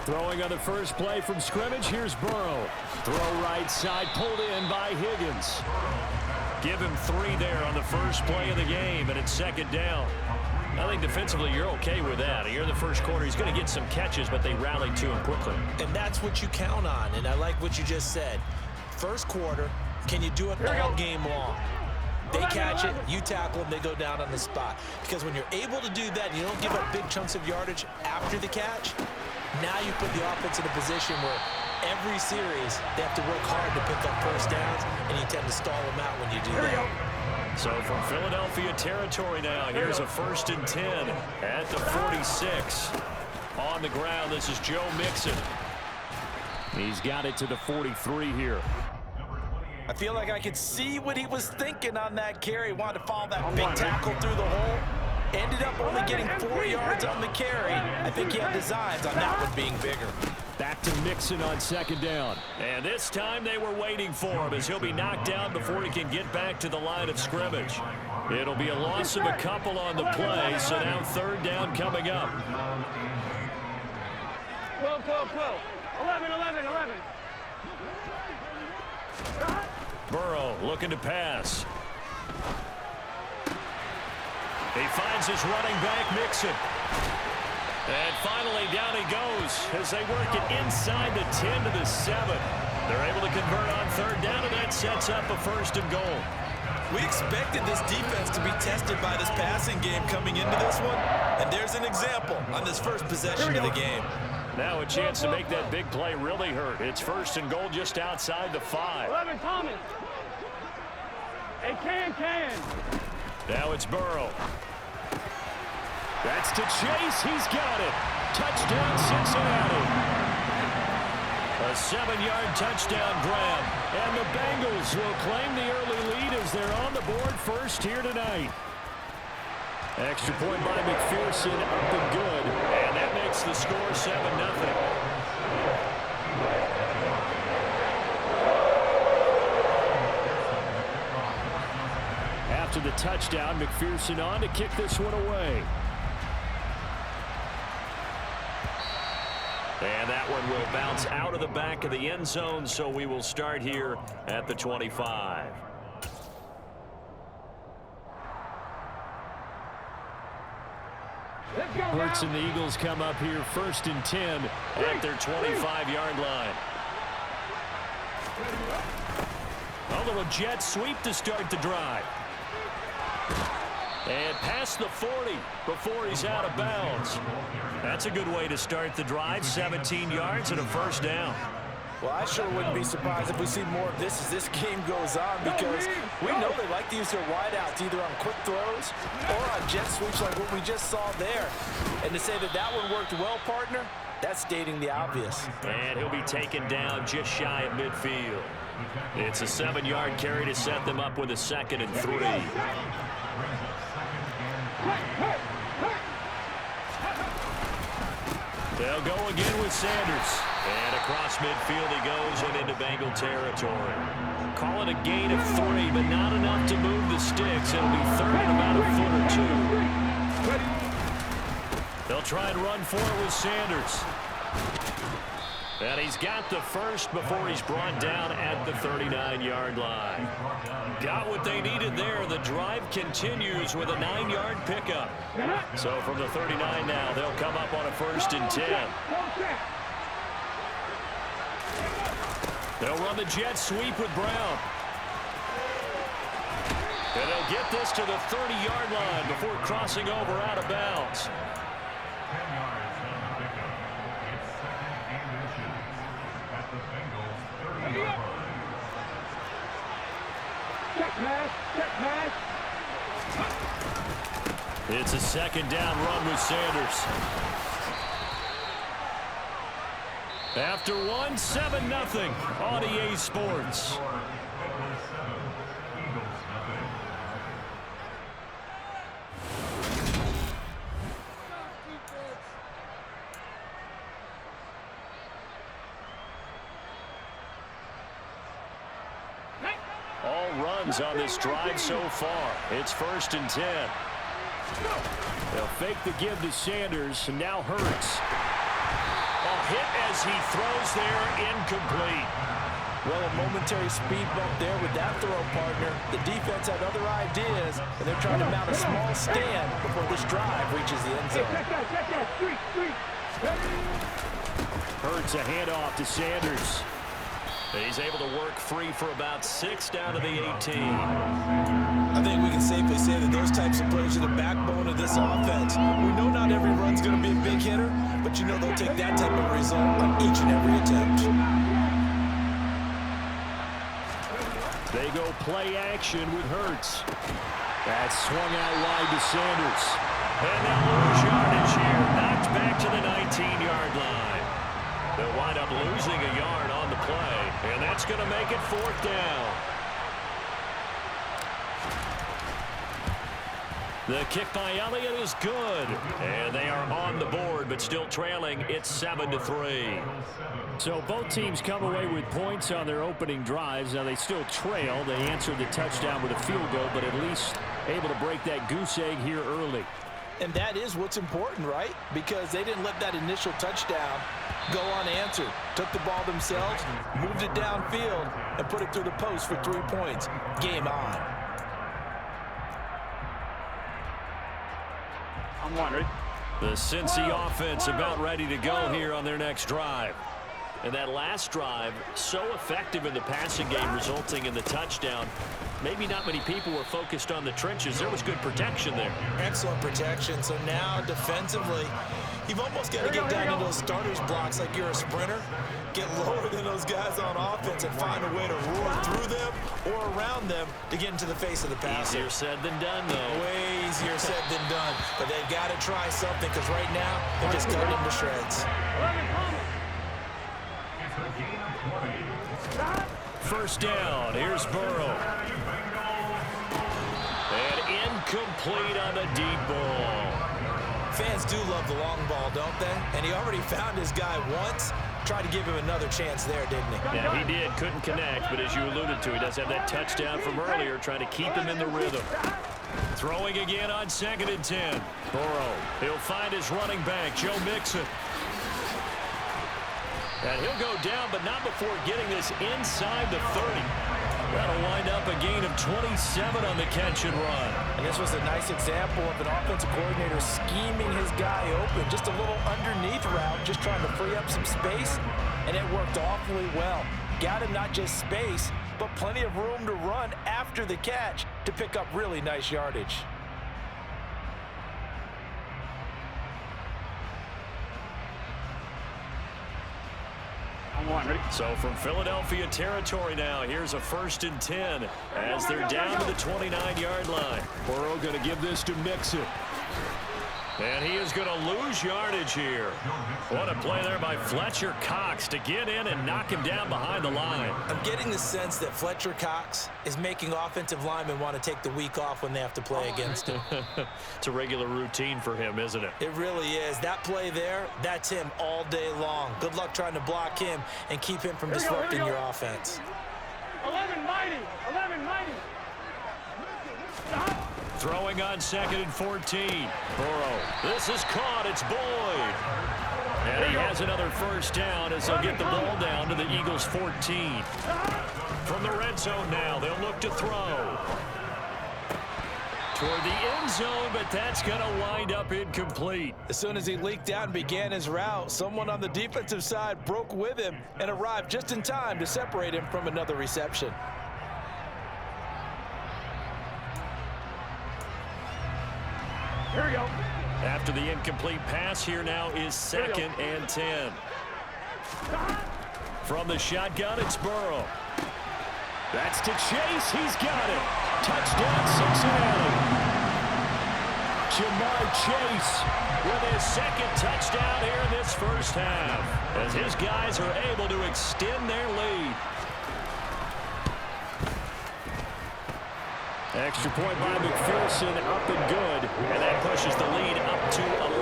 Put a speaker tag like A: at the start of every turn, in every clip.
A: Throwing on the first play from scrimmage, here's Burrow. Throw right side, pulled in by Higgins. Give him 3 there on the first play of the game, and it's second down. I think defensively you're okay with that. Here in the first quarter, he's going to get some catches, but they rallied to him quickly.
B: And that's what you count on, and I like what you just said. First quarter, can you do it all game long? They catch it, you tackle them, they go down on the spot. Because when you're able to do that, you don't give up big chunks of yardage after the catch, now you put the offense in a position where every series they have to work hard to pick up first downs, and you tend to stall them out when you do that.
A: So from Philadelphia territory now, here's a 1st and 10 at the 46. On the ground, this is Joe Mixon. He's got it to the 43 here.
B: I feel like I could see what he was thinking on that carry. Wanted to follow that big tackle through the hole. Ended up only getting 4 yards on the carry. I think he had designs on that one being bigger.
A: Back to Mixon on 2nd down. And this time they were waiting for him as he'll be knocked down before he can get back to the line of scrimmage. It'll be a loss of a couple on the play, so now 3rd down coming up.
C: 12, 12, 12. 11, 11, 11.
A: Burrow looking to pass. He finds his running back, Mixon. And finally, down he goes as they work it inside the 10 to the 7. They're able to convert on 3rd down, and that sets up a 1st and goal.
B: We expected this defense to be tested by this passing game coming into this one, and there's an example on this first possession of the game.
A: Now a chance to make that big play really hurt. It's 1st and goal just outside the 5.
C: 11, Thomas. Hey, can.
A: Now it's Burrow. That's to Chase. He's got it. Touchdown, Cincinnati. A 7-yard touchdown grab. And the Bengals will claim the early lead as they're on the board first here tonight. Extra point by McPherson, up and good. And that makes the score 7-0. After the touchdown, McPherson on to kick this one away. And that one will bounce out of the back of the end zone, so we will start here at the 25. Hurts and the Eagles come up here 1st and 10 at their 25-yard line. A little jet sweep to start the drive. And past the 40 before he's out of bounds. That's a good way to start the drive. 17 yards and a 1st down.
B: Well, I sure wouldn't be surprised if we see more of this as this game goes on, because we know they like to use their wideouts either on quick throws or on jet sweeps like what we just saw there. And to say that that one worked well, partner, that's stating the obvious.
A: And he'll be taken down just shy of midfield. It's a 7-yard carry to set them up with a 2nd and 3. They'll go again with Sanders. And across midfield he goes and into Bengal territory. Call it a gain of 3, but not enough to move the sticks. It'll be 3rd and about a foot or 2. They'll try and run for it with Sanders. And he's got the 1st before he's brought down at the 39-yard line. Got what they needed there. The drive continues with a 9-yard pickup. So from the 39 now, they'll come up on a 1st and 10. They'll run the jet sweep with Brown. And they'll get this to the 30-yard line before crossing over out of bounds. It's a 2nd down run with Sanders. After 1, 7-0 on EA Sports. All runs on this drive so far. It's 1st and 10. They'll fake the give to Sanders, and now Hurts. A hit as he throws there, incomplete.
B: Well, a momentary speed bump there with that throw, partner. The defense had other ideas, and they're trying to mount a small stand before this drive reaches the end zone.
A: Hurts a handoff to Sanders. He's able to work free for about 6 down to the 18.
B: I think we can safely say that those types of plays are the backbone of this offense. We know not every run's going to be a big hitter, but you know they'll take that type of result on each and every attempt.
A: They go play action with Hurts. That's swung out wide to Sanders. And they'll lose yardage here. Knocked back to the 19-yard line. They'll wind up losing a yard on the play. And that's going to make it 4th down. The kick by Elliott is good. And they are on the board, but still trailing. It's 7-3. So both teams come away with points on their opening drives. Now they still trail. They answered the touchdown with a field goal, but at least able to break that goose egg here early.
B: And that is what's important, right? Because they didn't let that initial touchdown go unanswered. Took the ball themselves, moved it downfield, and put it through the post for 3 points. Game on.
C: I'm wondering.
A: The Cincy offense about ready to go here on their next drive. And that last drive, so effective in the passing game, resulting in the touchdown. Maybe not many people were focused on the trenches. There was good protection there.
B: Excellent protection. So now defensively, you've almost got to get down into those starters blocks like you're a sprinter. Get lower than those guys on offense and find a way to roar through them or around them to get into the face of the passer.
A: Easier said than done, though.
B: Way easier said than done. But they've got to try something because right now they're just cutting into shreds.
C: 11 coming.
A: First down. Here's Burrow. And incomplete on the deep ball.
B: Fans do love the long ball, don't they? And he already found his guy once. Tried to give him another chance there, didn't he?
A: Yeah, he did. Couldn't connect, but as you alluded to, he does have that touchdown from earlier, trying to keep him in the rhythm. Throwing again on 2nd and 10. Burrow, he'll find his running back, Joe Mixon. And he'll go down, but not before getting this inside the 30. That'll wind up a gain of 27 on the catch and run.
B: And this was a nice example of an offensive coordinator scheming his guy open. Just a little underneath route, just trying to free up some space, and it worked awfully well. Got him not just space, but plenty of room to run after the catch to pick up really nice yardage.
A: So from Philadelphia territory now, here's a 1st and 10 as they're down to the 29-yard line. Burrow going to give this to Mixon. And he is going to lose yardage here. What a play there by Fletcher Cox to get in and knock him down behind the line.
B: I'm getting the sense that Fletcher Cox is making offensive linemen want to take the week off when they have to play against him.
A: It's a regular routine for him, isn't it?
B: It really is. That play there, that's him all day long. Good luck trying to block him and keep him from disrupting your offense.
C: 11 mighty. 11 mighty. Stop.
A: Throwing on 2nd and 14. Burrow. This is caught. It's Boyd. And he has another first down as they'll get the ball down to the Eagles' 14. From the red zone now, they'll look to throw. Toward the end zone, but that's going to wind up incomplete.
B: As soon as he leaked out and began his route, someone on the defensive side broke with him and arrived just in time to separate him from another reception.
C: Here we go.
A: After the incomplete pass, here now is 2nd and 10. From the shotgun, it's Burrow. That's to Chase. He's got it. Touchdown, Cincinnati. Jamar Chase with his 2nd touchdown here in this first half, as his guys are able to extend their lead. Extra point by McPherson, up and good, and that pushes the lead up to 11.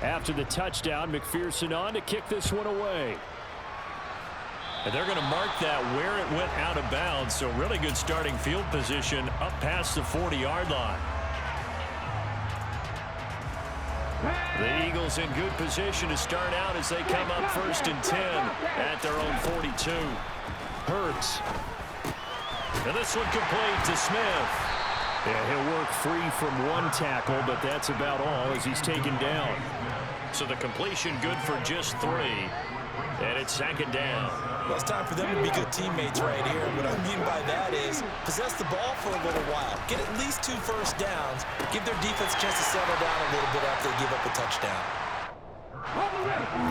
A: After the touchdown, McPherson on to kick this one away. And they're going to mark that where it went out of bounds, so really good starting field position up past the 40-yard line. The Eagles in good position to start out as they come up 1st and 10 at their own 42. Hurts. And this one complete to Smith. Yeah, he'll work free from one tackle, but that's about all as he's taken down. So the completion good for just 3. And it's 2nd down.
B: Well, it's time for them to be good teammates right here. What I mean by that is possess the ball for a little while. Get at least 2 first downs. Give their defense a chance to settle down a little bit after they give up a touchdown.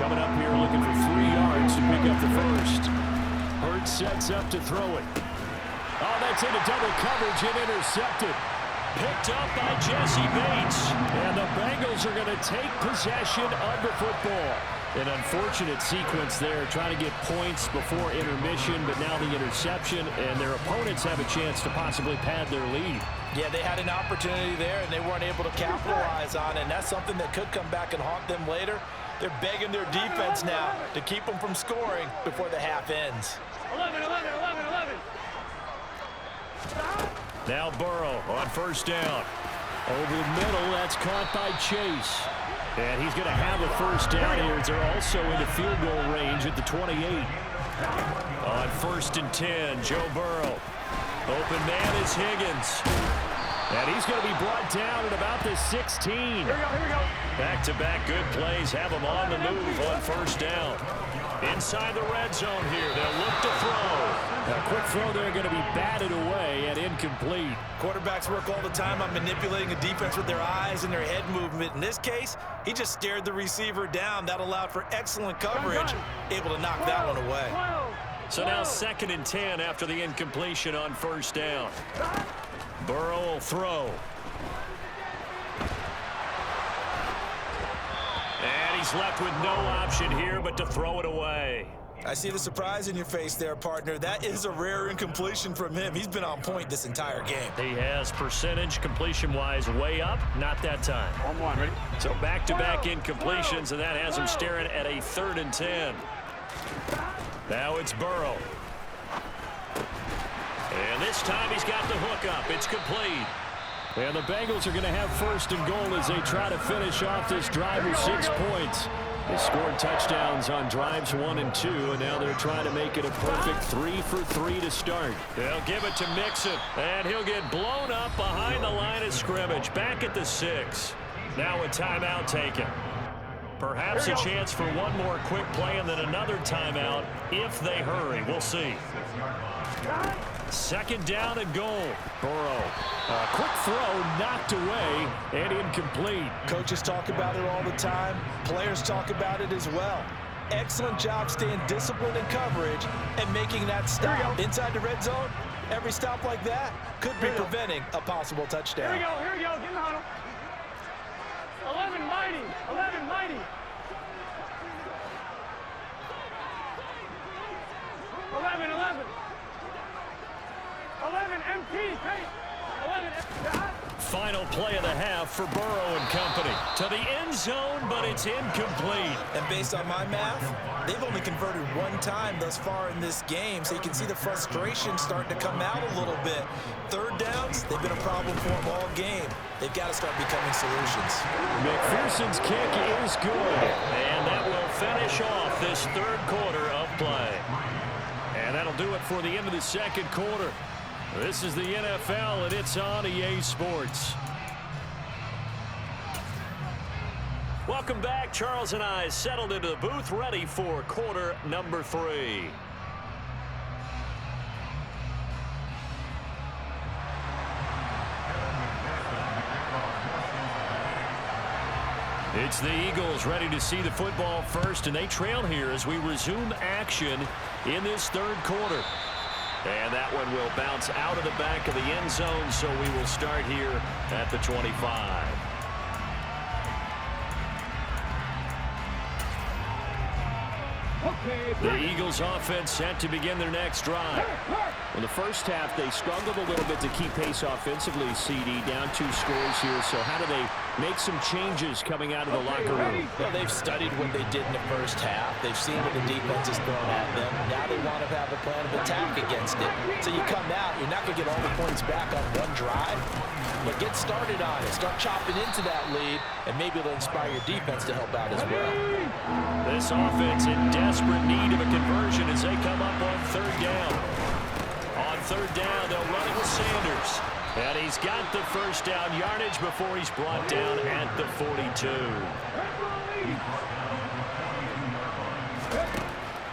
A: Coming up here looking for 3 yards to pick up the first. Hurts sets up to throw it. Oh, that's into double coverage and intercepted. Picked up by Jesse Bates. And the Bengals are going to take possession of the football. An unfortunate sequence there, trying to get points before intermission, but now the interception, and their opponents have a chance to possibly pad their lead.
B: Yeah, they had an opportunity there, and they weren't able to capitalize on it, and that's something that could come back and haunt them later. They're begging their defense now to keep them from scoring before the half ends.
C: 11.
A: Now Burrow on 1st down. Over the middle, that's caught by Chase. And he's going to have a 1st down here as they're also into field goal range at the 28. On 1st and 10, Joe Burrow. Open man is Higgins. And he's going to be brought down at about the 16.
C: Here we go.
A: Back-to-back good plays have him on the move on 1st down. Inside the red zone here, they'll look to throw. A quick throw there going to be batted away and incomplete.
B: Quarterbacks work all the time on manipulating a defense with their eyes and their head movement. In this case, he just stared the receiver down. That allowed for excellent coverage, able to knock that one away.
A: So now 2nd and 10 after the incompletion on 1st down. Burrow will throw. And he's left with no option here but to throw it away.
B: I see the surprise in your face there, partner. That is a rare incompletion from him. He's been on point this entire game.
A: He has percentage completion-wise way up. Not that time.
C: 1-1, ready?
A: So back-to-back incompletions, and that has him staring at a 3rd and 10. Now it's Burrow. And this time he's got the hook up. It's complete. And the Bengals are going to have 1st and goal as they try to finish off this drive with 6 points. They scored touchdowns on drives 1 and 2, and now they're trying to make it a perfect 3 for 3 to start. They'll give it to Mixon, and he'll get blown up behind the line of scrimmage, back at the 6. Now a timeout taken. Perhaps a chance for one more quick play and then another timeout if they hurry. We'll see. 2nd down and goal. Burrow. A quick throw knocked away and incomplete.
B: Coaches talk about it all the time. Players talk about it as well. Excellent job staying disciplined in coverage and making that stop. Inside the red zone, every stop like that could be preventing a possible touchdown.
C: Here we go. Get in the huddle. 11 mighty. 11 MT, hey. 11
A: Final play of the half for Burrow and company. To the end zone, but it's incomplete.
B: And based on my math, they've only converted 1 time thus far in this game, so you can see the frustration starting to come out a little bit. 3rd downs, they've been a problem for them all game. They've got to start becoming solutions.
A: McPherson's kick is good, and that will finish off this 3rd quarter of play. And that'll do it for the end of the 2nd quarter. This is the NFL, and it's on EA Sports. Welcome back. Charles and I settled into the booth, ready for quarter number 3. It's the Eagles ready to see the football first, and they trail here as we resume action in this 3rd quarter. And that one will bounce out of the back of the end zone, so we will start here at the 25. The Eagles offense set to begin their next drive. In the first half, they struggled a little bit to keep pace offensively, CD, down 2 scores here. So how do they make some changes coming out of the locker room?
B: Well, they've studied what they did in the first half. They've seen what the defense is throwing at them. Now they want to have a plan of attack against it. So you come out, you're not going to get all the points back on one drive, but get started on it. Start chopping into that lead, and maybe it'll inspire your defense to help out as well.
A: This offense in desperate need of a conversion as they come up on 3rd down. On 3rd down, they'll run it with Sanders. And he's got the first down yardage before he's brought down at the 42.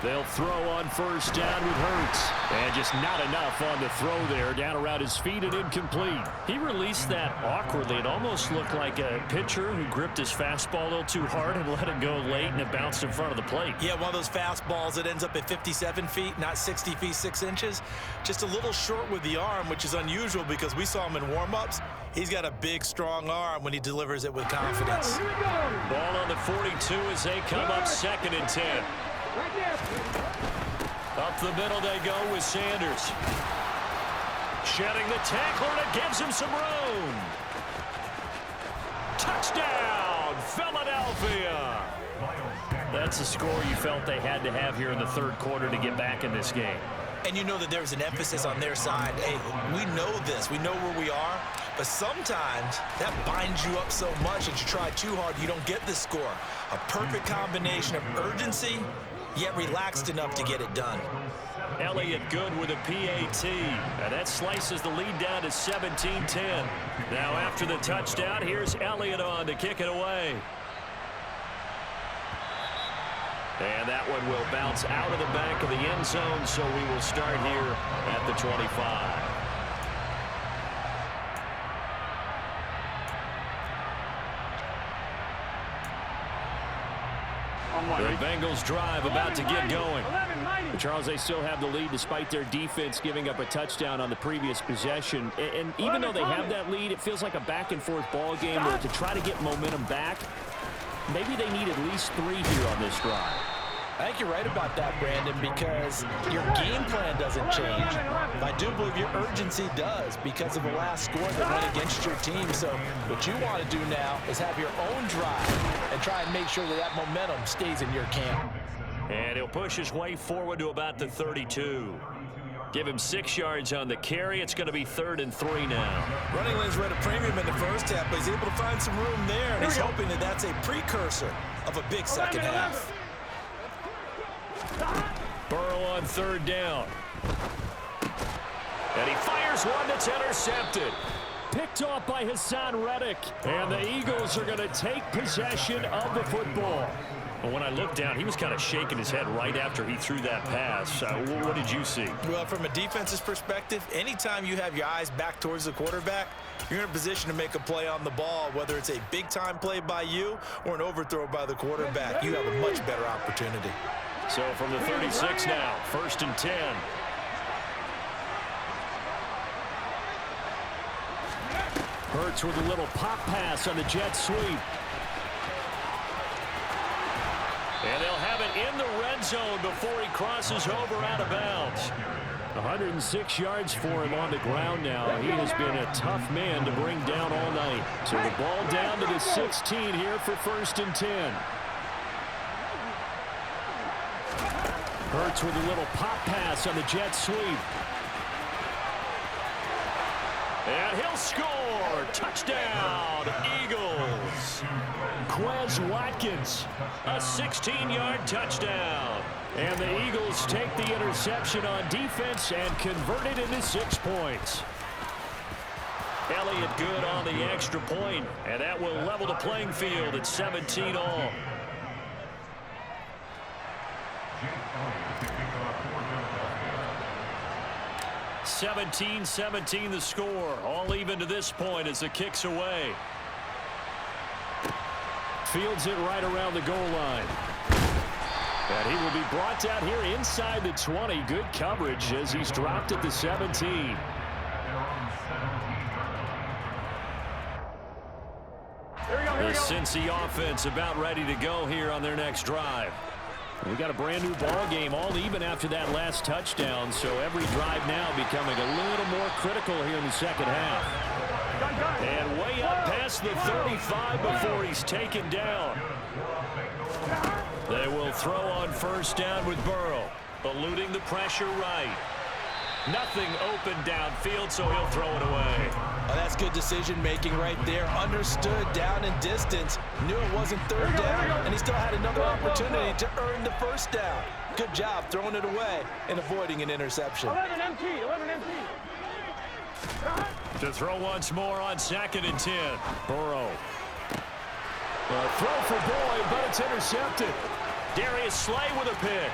A: They'll throw on 1st down with Hurts. And just not enough on the throw there. Down around his feet and incomplete. He released that awkwardly. It almost looked like a pitcher who gripped his fastball a little too hard and let it go late, and it bounced in front of the plate.
B: Yeah, one of those fastballs that ends up at 57 feet, not 60 feet 6 inches. Just a little short with the arm, which is unusual because we saw him in warm-ups. He's got a big, strong arm when he delivers it with confidence.
A: Ball on the 42 as they come up 2nd and 10.
C: Right there.
A: Up the middle they go with Sanders. Shedding the tackler, and it gives him some room. Touchdown, Philadelphia. That's a score you felt they had to have here in the 3rd quarter to get back in this game.
B: And you know that there's an emphasis on their side. Hey, we know this. We know where we are. But sometimes that binds you up so much that you try too hard, you don't get the score. A perfect combination of urgency, yet relaxed enough to get it done.
A: Elliott good with a PAT. And that slices the lead down to 17-10. Now after the touchdown, here's Elliott on to kick it away. And that one will bounce out of the back of the end zone, so we will start here at the 25. The Bengals drive about to get going. Charles, they still have the lead despite their defense giving up a touchdown on the previous possession. And even though they have that lead, it feels like a back-and-forth ball game where to try to get momentum back, maybe they need at least 3 here on this drive.
B: I think you're right about that, Brandon, because your game plan doesn't change. I do believe your urgency does because of the last score that went against your team. So what you want to do now is have your own drive and try and make sure that that momentum stays in your camp.
A: And he'll push his way forward to about the 32. Give him 6 yards on the carry. It's going to be 3rd and 3 now.
B: Running lanes were at a premium in the first half, but he's able to find some room there, and he's hoping that that's a precursor of a big second half.
A: Burrow on 3rd down. And he fires one that's intercepted. Picked off by Hassan Reddick. And the Eagles are going to take possession of the football. But when I looked down, he was kind of shaking his head right after he threw that pass. What did you see?
B: Well, from a defense's perspective, anytime you have your eyes back towards the quarterback, you're in a position to make a play on the ball, whether it's a big-time play by you or an overthrow by the quarterback. You have a much better opportunity.
A: So from the 36 now, 1st and 10. Hurts with a little pop pass on the jet sweep. And they'll have it in the red zone before he crosses over out of bounds. 106 yards for him on the ground now. He has been a tough man to bring down all night. So the ball down to the 16 here for 1st and 10. Hurts with a little pop pass on the jet sweep. And he'll score. Touchdown, Eagles. Quez Watkins, a 16-yard touchdown. And the Eagles take the interception on defense and convert it into 6 points. Elliott good on the extra point, and that will level the playing field at 17 all. (17-17) the score. All even to this point as the kick's away. Fields it right around the goal line. And he will be brought down here inside the 20. Good coverage as he's dropped at the 17. The Cincy offense about ready to go here on their next drive. We got a brand new ball game, all even after that last touchdown, so every drive now becoming a little more critical here in the second half. And way up past the 35 before he's taken down. They will throw on first down with Burrow, eluding the pressure right. Nothing open downfield, so he'll throw it away.
B: Oh, that's good decision-making right there. Understood down and distance. Knew it wasn't third down, and he still had another opportunity to earn the first down. Good job throwing it away and avoiding an interception.
C: 11 empty, 11 empty.
A: To throw once more on 2nd and 10. Burrow. A throw for Boyd, but it's intercepted. Darius Slay with a pick.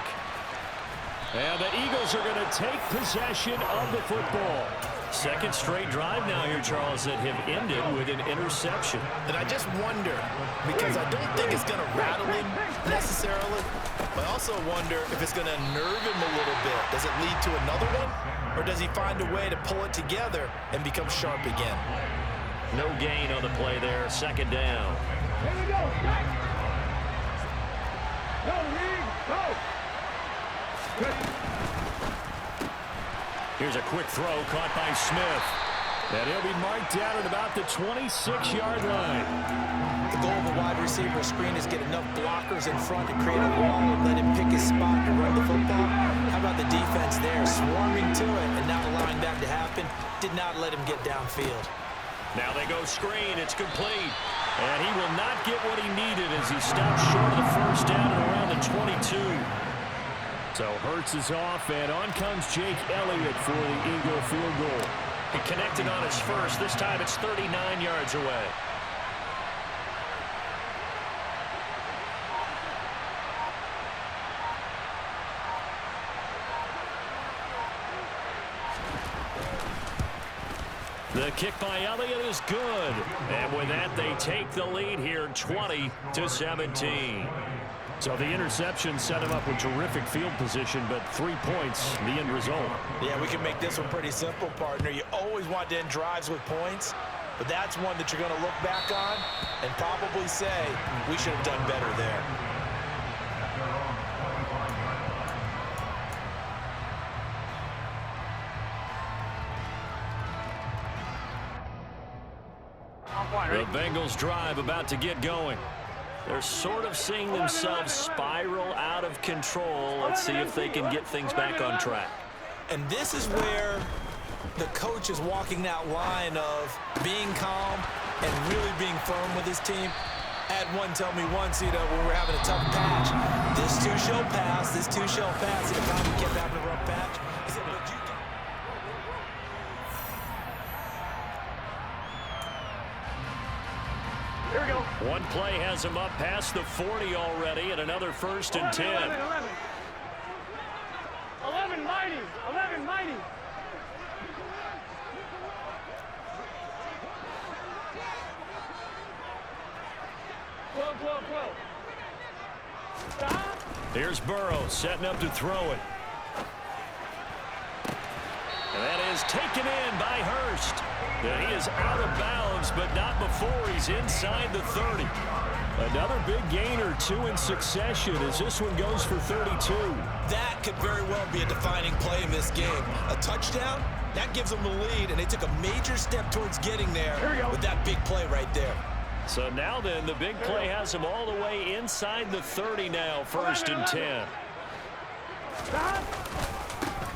A: And the Eagles are going to take possession of the football. Second straight drive now here, Charles, that have ended with an interception.
D: And I just wonder, because I don't think it's going to rattle him necessarily, but I also wonder if it's going to nerve him a little bit. Does it lead to another one? Or does he find a way to pull it together and become sharp again?
A: No gain on the play there. Second down.
C: Here we go. Go, Reed, go.
A: Here's a quick throw caught by Smith. And he'll be marked down at about the 26-yard line.
B: The goal of a wide receiver screen is get enough blockers in front to create a wall and let him pick his spot to run the football. How about the defense there, swarming to it and not allowing that to happen? Did not let him get downfield.
A: Now they go screen. It's complete. And he will not get what he needed as he stops short of the first down at around the 22. So Hurts is off, and on comes Jake Elliott for the Eagle field goal. He connected on his first. This time it's 39 yards away. The kick by Elliott is good. And with that, they take the lead here 20-17. So the interception set him up with terrific field position, but 3 points, the end result.
B: Yeah, we can make this one pretty simple, partner. You always want to end drives with points, but that's one that you're going to look back on and probably say, we should have done better there.
A: The Bengals drive about to get going. They're sort of seeing themselves spiral out of control. Let's see if they can get things back on track.
B: And this is where the coach is walking that line of being calm and really being firm with his team. I had one tell me once, when we were having a tough patch, this too shall pass, this too shall pass. And the time we kept having a rough patch, he said, but you can.
C: Here we go.
A: One play has him up past the 40 already, and another 1st and 10.
C: 11 mighty. 11 mighty. Whoa. Stop.
A: Here's Burrow setting up to throw it. And that is taken in by Hurst. He is out of bounds, but not before he's inside the 30. Another big gain or two in succession as this one goes for 32.
B: That could very well be a defining play in this game. A touchdown, that gives them the lead, and they took a major step towards getting there with that big play right there.
A: So now then, the big play has him all the way inside the 30 now, 1st and 10.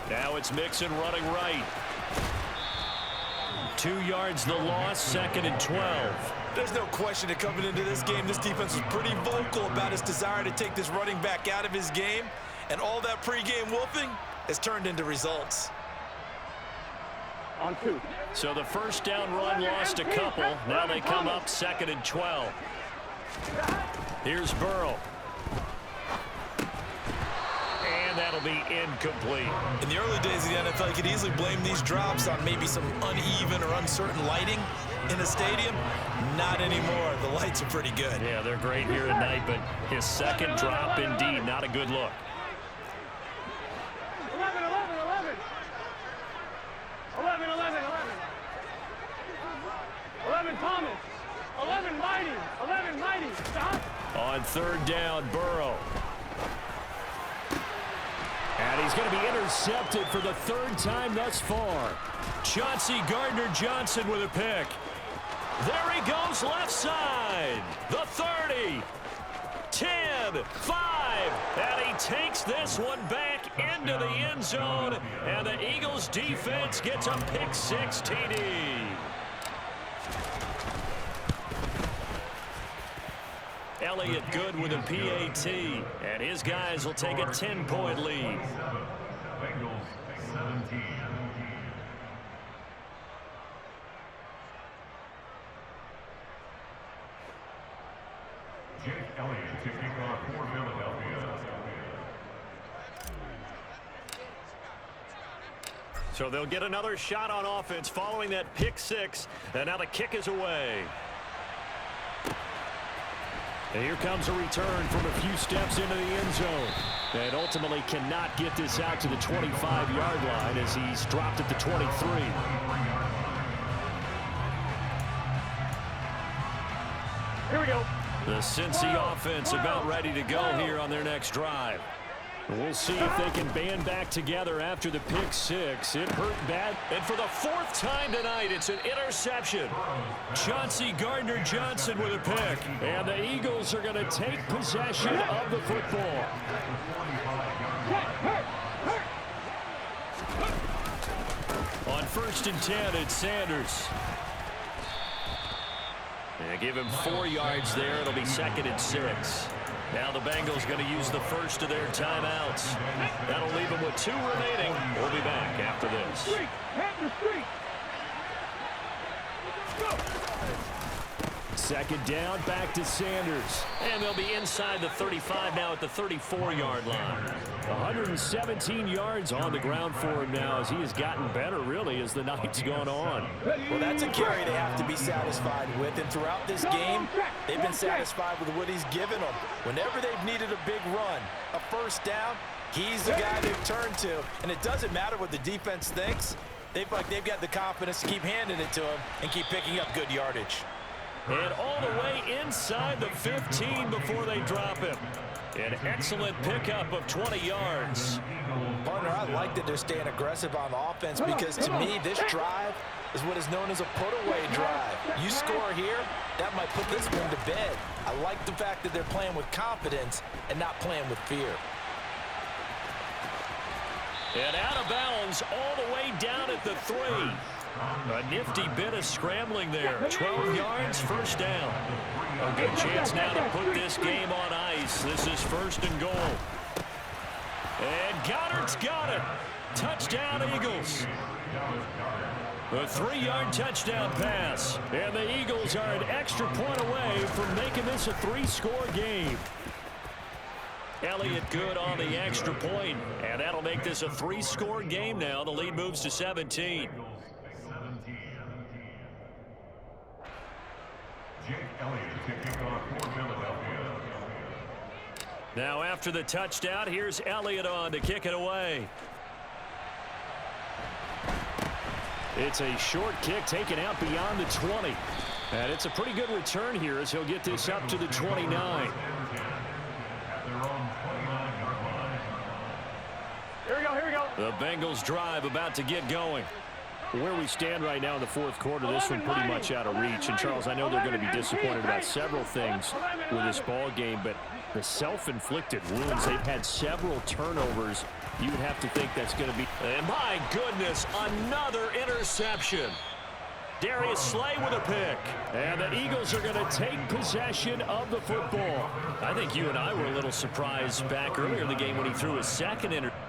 A: Now it's Mixon running right. 2 yards the loss, 2nd and 12.
B: There's no question that coming into this game, this defense was pretty vocal about his desire to take this running back out of his game, and all that pregame wolfing has turned into results.
C: On 2.
A: So the first down run lost a couple. Now they come up 2nd and 12. Here's Burrow. And that'll be incomplete.
B: In the early days of the NFL, you could easily blame these drops on maybe some uneven or uncertain lighting in the stadium. Not anymore. The lights are pretty good.
A: Yeah, they're great here tonight, but his second drop indeed not a good look.
C: 11. 11 Thomas. 11 mighty. Stop.
A: On 3rd down, Burrow. And he's going to be intercepted for the third time thus far. Chauncey Gardner-Johnson with a pick. There he goes left side. The 30. 10, 5, and he takes this one back into the end zone, and the Eagles defense gets a pick six TD. Elliott Good with a PAT, and his guys will take a 10-point lead.
E: Bengals 17. Jake Elliott to kick off for Philadelphia.
A: So they'll get another shot on offense following that pick six, and now the kick is away. And here comes a return from a few steps into the end zone. And ultimately cannot get this out to the 25-yard line as he's dropped at the 23.
C: Here we go.
A: The Cincy offense about ready to go here on their next drive. We'll see if they can band back together after the pick six. It hurt bad. And for the fourth time tonight, it's an interception. Chauncey Gardner-Johnson with a pick. And the Eagles are going to take possession of the football. On 1st and 10, it's Sanders. And give him 4 yards there. It'll be 2nd and 6. Now the Bengals going to use the first of their timeouts. That'll leave them with 2 remaining. We'll be back after this. Second down, back to Sanders. And they'll be inside the 35 now at the 34-yard line. 117 yards on the ground for him now as he has gotten better, really, as the night's gone on.
B: Well, that's a carry they have to be satisfied with. And throughout this game, they've been satisfied with what he's given them. Whenever they've needed a big run, a first down, he's the guy they've turned to. And it doesn't matter what the defense thinks. They've got the confidence to keep handing it to him and keep picking up good yardage.
A: And all the way inside the 15 before they drop him. An excellent pickup of 20 yards.
B: Partner, I like that they're staying aggressive on offense because, to me, this drive is what is known as a put-away drive. You score here, that might put this one to bed. I like the fact that they're playing with confidence and not playing with fear.
A: And out of bounds all the way down at the 3. A nifty bit of scrambling there. 12 yards, first down. A good chance now to put this game on ice. This is 1st and goal. And Goddard's got it. Touchdown, Eagles. A 3-yard touchdown pass. And the Eagles are an extra point away from making this a 3-score game. Elliott Good on the extra point, and that'll make this a 3-score game now. The lead moves to 17.
E: Jake Elliott to kick off for Philadelphia.
A: Now after the touchdown, here's Elliott on to kick it away. It's a short kick taken out beyond the 20. And it's a pretty good return here as he'll get this up to the 29.
C: Here we go, here we go.
A: The Bengals drive about to get going. Where we stand right now in the 4th quarter, this one pretty much out of reach. And, Charles, I know they're going to be disappointed about several things with this ball game, but the self-inflicted wounds, they've had several turnovers. You would have to think that's going to be... And my goodness, another interception. Darius Slay with a pick. And the Eagles are going to take possession of the football. I think you and I were a little surprised back earlier in the game when he threw his second interception.